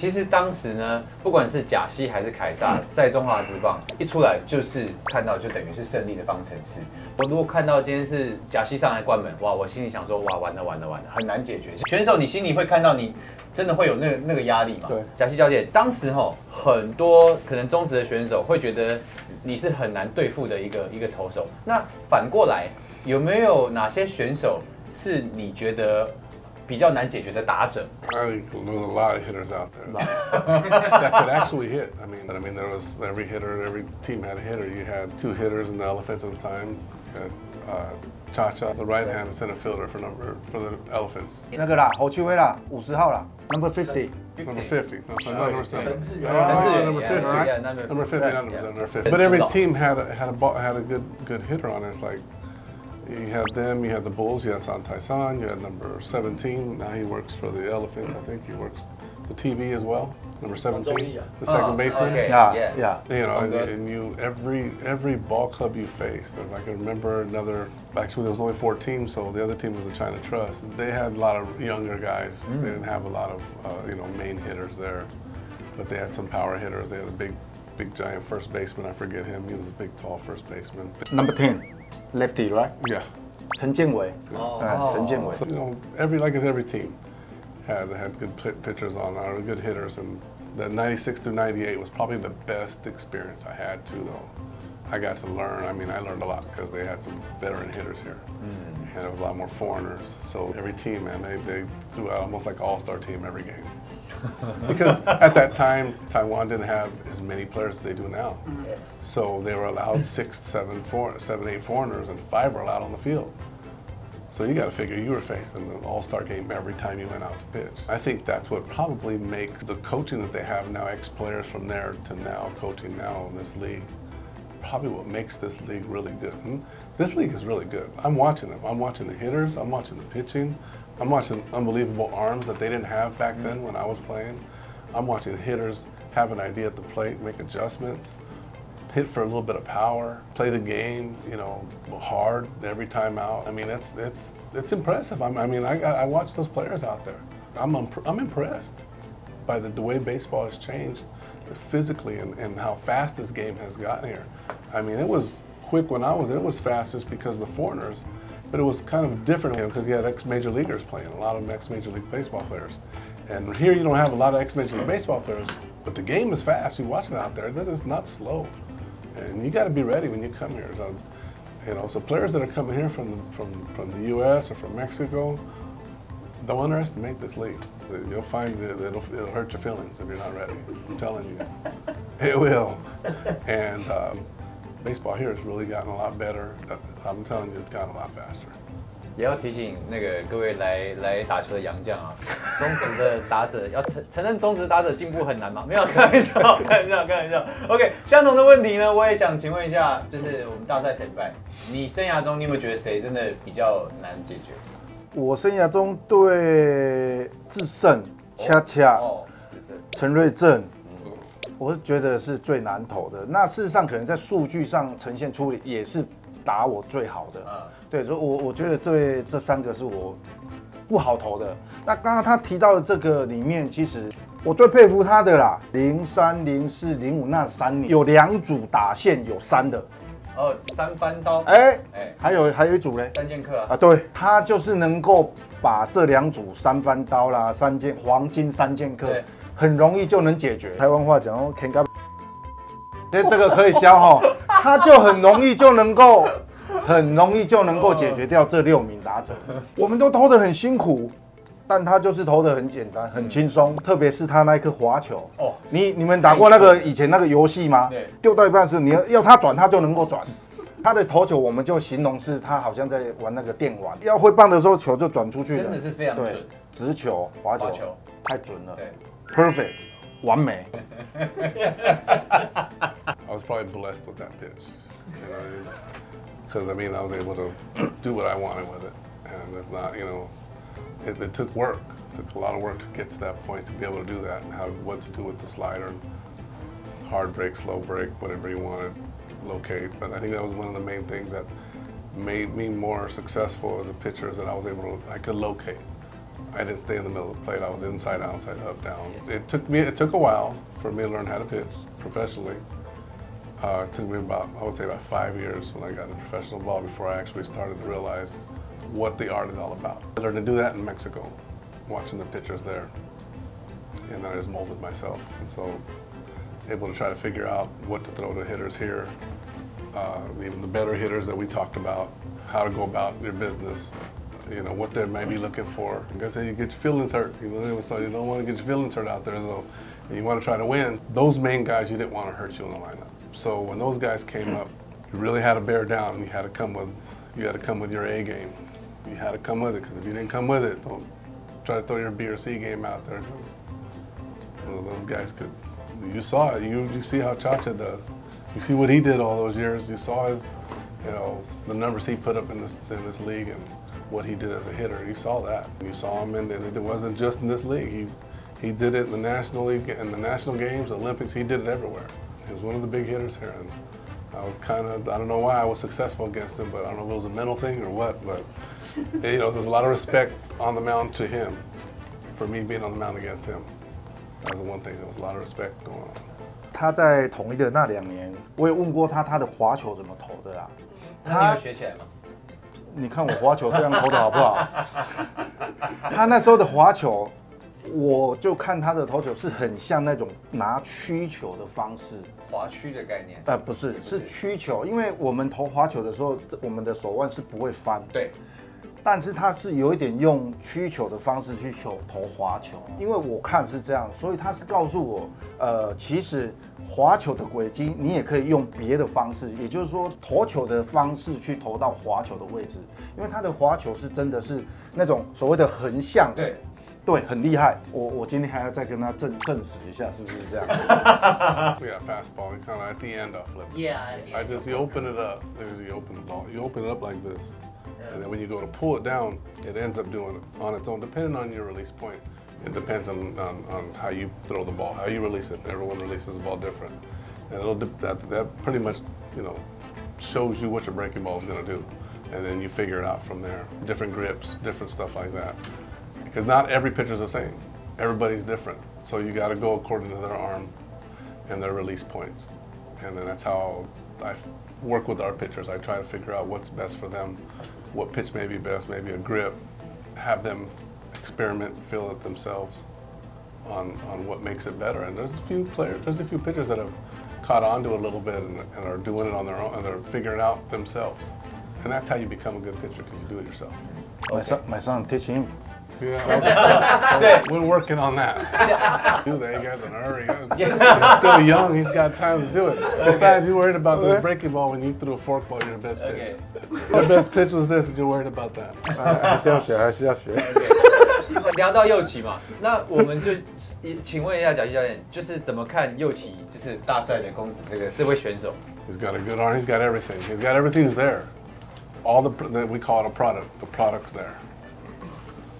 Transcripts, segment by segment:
其实当时呢，不管是賈西还是凯撒，在中华职棒一出来就是看到就等于是胜利的方程式。我如果看到今天是賈西上来关门，哇，我心里想说，哇，完了，很难解决。选手你心里会看到你真的会有那个压力嘛？对，賈西教练当时很多可能中职的选手会觉得你是很难对付的一个投手。那反过来有没有哪些选手是你觉得比较难解决的打者？ I think there's a lot of hitters out there that could actually hit. I mean, there was every team had a hitter. You had 2 hitters in the Elephants at the time. You had Cha-Cha, the right-handed center fielder for the Elephants. 那个啦，侯秋威啦，50号啦 ，Number 50。Number 50. No, so not number 7. Number 50. Number 50, not number 50. But every team had a good hitter on it. It's like you had them, you had the Bulls, you had San, you had number 17. Now he works for the Elephants. I think he works the TV as well. Number 17, the second baseman. Okay. Yeah. You know, and you every ball club you faced. If I can remember actually there was only 4 teams, so the other team was the China Trust. They had a lot of younger guys. They didn't have a lot of main hitters there, but they had some power hitters. They had a big giant first baseman. I forget him. He was a big tall first baseman. Number 10, lefty, right? Yeah. 陈建伟，陈建伟。 So like I said, every team had good pitchers on, or good hitters, and the 96 through 98 was probably the best experience I had too, though. I got to learn. I mean, I learned a lot because they had some veteran hitters here, and there was a lot more foreigners. So every team, man, they threw out almost like all-star team every game. Because at that time, Taiwan didn't have as many players as they do now. Yes. So they were allowed 6, 7, 8 foreigners, and 5 were allowed on the field. So you got to figure you were facing the all-star game every time you went out to pitch. I think that's what probably makes the coaching that they have now, ex-players from there to now, coaching now in this league, probably what makes this league really good. This league is really good. I'm watching them. I'm watching the hitters. I'm watching the pitching. I'm watching unbelievable arms that they didn't have back then when I was playing. I'm watching hitters have an idea at the plate, make adjustments, hit for a little bit of power, play the game, hard every time out. I mean, it's impressive. I watch those players out there. I'm impressed by the way baseball has changed physically and how fast this game has gotten here. I mean, it was quick when it was fast just because of the foreigners, but it was kind of different because you had ex-major leaguers playing, a lot of ex-major league baseball players. And here you don't have a lot of ex-major league baseball players, but the game is fast. You watch it out there. It's not slow. And you got to be ready when you come here. So players that are coming here from the U.S. or from Mexico, don't underestimate this league. You'll find that it'll hurt your feelings if you're not ready. I'm telling you, it will. And baseball here has really gotten a lot better. I'm telling you, it's gotten a lot faster. 也要提醒各位来打球的洋将啊，中职的打者要承认中职打者进步很难吗？没有，开玩笑。OK， 相同的问题呢，我也想请问一下，就是我们大赛神拜，你生涯中你有没有觉得谁真的比较难解决？我生涯中对智胜、恰恰、陈瑞正，我是觉得是最难投的。那事实上可能在数据上呈现出也是打我最好的。对，所以我觉得这3个是我不好投的。那刚刚他提到的这个里面，其实我最佩服他的啦，03、04、05那3年有2组打线有3的。3番刀。还有一组嘞，3剑客啊。对，他就是能够把这2组3番刀啦、黄金3剑客，很容易就能解决。台湾话讲哦 ，can ga， 这个可以消哈，他就很容易就能够解决掉这6名打者。我们都投得很辛苦，但他就是投得很简单、很轻松。特别是他那一颗滑球，你们打过以前那个游戏吗？丢到一半的时候，你要他转，他就能够转。他的投球我们就形容是他好像在玩那个电玩，要挥棒的时候球就转出去了，真的是非常准。直球、滑球太准了，对 ，perfect， 完美。I was probably blessed with that pitch. Because I was able to do what I wanted with it, and it's not, it took work. It took a lot of work to get to that point to be able to do that, and what to do with the slider, hard break, slow break, whatever you wanted, locate. But I think that was one of the main things that made me more successful as a pitcher is that I could locate. I didn't stay in the middle of the plate. I was inside, outside, up, down. It took a while for me to learn how to pitch professionally. It took me I would say about 5 years when I got into professional ball before I actually started to realize what the art is all about. I learned to do that in Mexico, watching the pitchers there. And then I just molded myself. And so able to try to figure out what to throw to hitters here, even the better hitters that we talked about, how to go about your business, what they may be looking for. Like I said, you get your feelings hurt. So you don't want to get your feelings hurt out there, so you want to try to win. Those main guys, you didn't want to hurt you in the lineup. So when those guys came up, you really had to bear down. You had to come with your A game. You had to come with it, because if you didn't come with it, don't try to throw your B or C game out there, because those guys could. You saw it. You see how Chacha does. You see what he did all those years. You saw his, the numbers he put up in this league and what he did as a hitter. You saw that. You saw him, and it wasn't just in this league. He did it in the National League, in the national games, Olympics. He did it everywhere. He was one of the big hitters here, and I was I don't know why I was successful against him, but I don't know if it was a mental thing or what, but there's a lot of respect on the mound to him for me being on the mound against him. That was the one thing. There was a lot of respect going on. 他在统一的那2年，我也问过他的滑球怎么投的啦。那你有学起来吗？你看我滑球这样投的好不好？他那时候的滑球，我就看他的投球是很像那种拿曲球的方式。滑曲的概念？不是，是曲球。因为我们投滑球的时候，我们的手腕是不会翻。对。但是他是有一点用曲球的方式去投滑球，因为我看是这样，所以他是告诉我，其实滑球的轨迹你也可以用别的方式，也就是说投球的方式去投到滑球的位置，因为他的滑球是真的是那种所谓的横向，对，很厉害。我今天还要再跟他证实一下是不是这样。Yeah, fastball, kind of at the end of flip. Yeah. You open it up. You open the ball. You open it up like this. And then when you go to pull it down, it ends up doing it on its own, depending on your release point. It depends on how you throw the ball, how you release it. Everyone releases the ball different. And that pretty much, shows you what your breaking ball is going to do. And then you figure it out from there. Different grips, different stuff like that. Because not every pitcher's the same. Everybody's different. So you got to go according to their arm and their release points. And then that's how I work with our pitchers. I try to figure out what's best for them. What pitch may be best, maybe a grip, have them experiment, feel it themselves on what makes it better. And there's a few pitchers that have caught on to it a little bit and are doing it on their own, and they're figuring it out themselves. And that's how you become a good pitcher, because you do it yourself. Okay. My son teach him. Yeah, we're working on that. Do that, you guys in a hurry. He's still young, he's got time to do it. Besides, you're worried about the breaking ball when you threw a fork ball, your best pitch. Your best pitch was this, and you're worried about that. 还是要学。聊到右旗嘛，那我们就请问一下賈西教练，就是怎么看右旗，就是大帅的公子这位选手 He's got a good arm, he's got everything. He's got everything's there. All we call it a product. The product's there.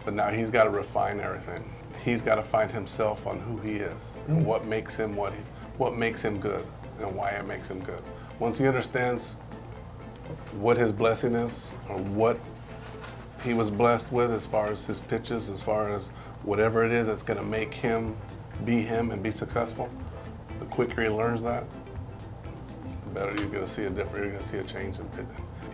But now he's got to refine everything. He's got to find himself on who he is and what makes him what makes him good and why it makes him good. Once he understands what his blessing is or what he was blessed with as far as his pitches, as far as whatever it is that's going to make him and be successful, the quicker he learns that, the better you're going to see a change in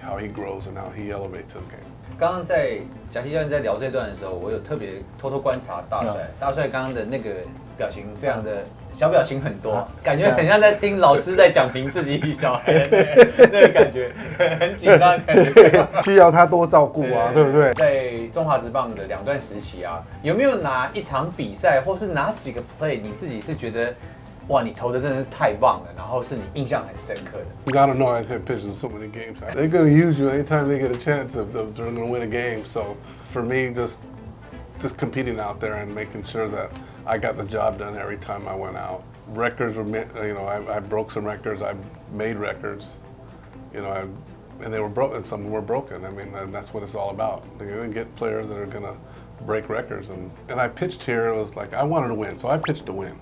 how he grows and how he elevates his game. 刚刚在賈西教练在聊这段的时候，我有特别偷偷观察大帅。大帅刚刚的那个表情非常的小表情很多，感觉很像在听老师在讲评自己小孩的那个感觉，很紧张的感觉。需要他多照顾啊，对不对？在中华职棒的2段时期啊，有没有哪一场比赛，或是哪几个 play 你自己是觉得？哇，你投的真的是太棒了，然后是你印象很深刻的。I don't know. I've had pitchers in so many games. They're going to use you anytime they get a chance of they're going to win a game. So for me, just competing out there and making sure that I got the job done every time I went out. Records were, I broke some records. I made records, and they were broken. Some were broken. I mean, that's what it's all about. You're going to get players that are going to break records. And I pitched here. It was like I wanted to win, so I pitched to win.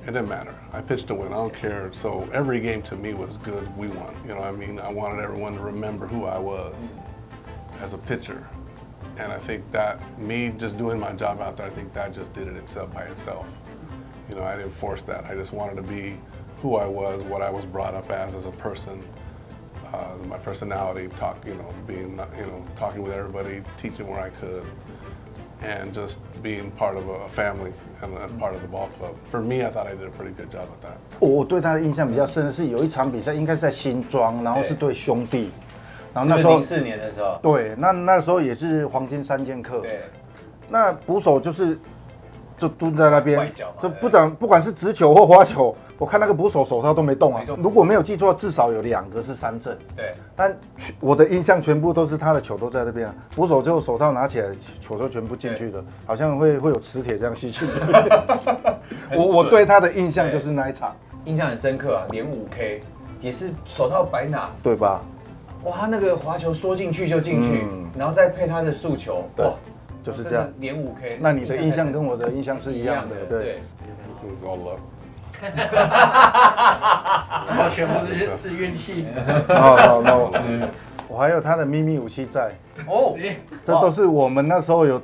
It didn't matter. I pitched to win. I don't care. So every game to me was good. We won. I wanted everyone to remember who I was as a pitcher. And I think that me just doing my job out there, I think that just did it itself by itself. You know, I didn't force that. I just wanted to be who I was, what I was brought up as a person, my personality, talking with everybody, teaching where I could, and just being part of a family and a part of the ball club. For me, I thought I did a pretty good job at that. 我对他的印象比较深的是有一场比赛，应该是在新庄，然后是对兄弟。然后那时候04年的时候，对，那时候也是黄金3剑客。对，那捕手就蹲在那边，就不管是直球或滑球，我看那个捕手手套都没动啊。如果没有记错，至少有2个是3振。对，但我的印象全部都是他的球都在那边啊，捕手就手套拿起来，球就全部进去了，好像会有磁铁这样吸进去。我对他的印象就是那一场，印象很深刻啊，连5K 也是手套白拿，对吧？哇，他那个滑球说进去就进去，然后再配他的速球，哇，就是这样，连5K。那你的印象跟我的印象是一样的，对。It was all love. 然后全部是运气。No，我还有他的秘密武器在哦，这都是我们那时候有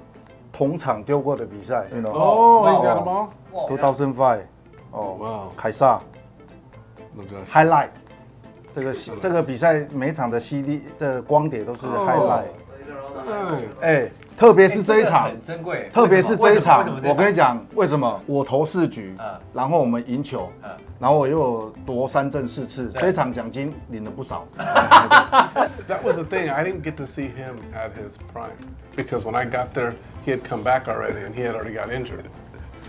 同场丢过的比赛 ，you know。Oh, you got them all? 2005，哇，凯撒 ，highlight。这个比赛每场的 CD 的光碟都是 highlight。哎，特别是这一场很珍贵，特别是这一场，我跟你讲为什么？我投4局，然后我们赢球，然后我又有夺3振4次，这一场奖金领了不少。That was the thing. I didn't get to see him at his prime because when I got there, he had come back already and he had already got injured.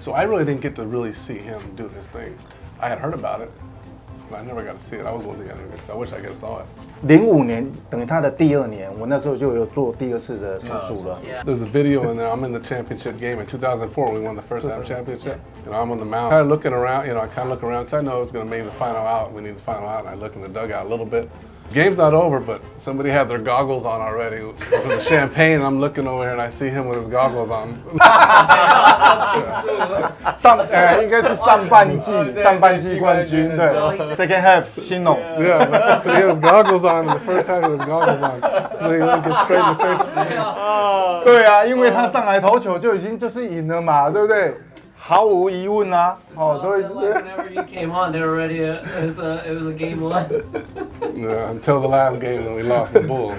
So I really didn't get to really see him do his thing. I had heard about it, but I never got to see it. I was one thing I didn't get to see. I wish I could have saw it. 05年等于他的第2年，我那时候就有做第2次的手术了。There's a video in there. I'm in the championship game in 2004 when we won the first half championship. And I'm on the mound, kind of looking around. I kind of look around because I know it's going to make the final out. We need the final out. And I look in the dugout a little bit. Game's not over, but somebody had their goggles on already with the champagne. And I'm looking over here and I see him with his goggles on. 应该是上半季冠军，对 ，Second half 兴农。Yeah, but he had his goggles on. The first time he had his goggles on. So he looked straight in the face. 对啊，因为他上来投球就已经就是赢了嘛，对不对？毫无疑问啊，都。Whenever he came on, they were ready. It was a game 1. Yeah, until the last game when we lost the Bulls.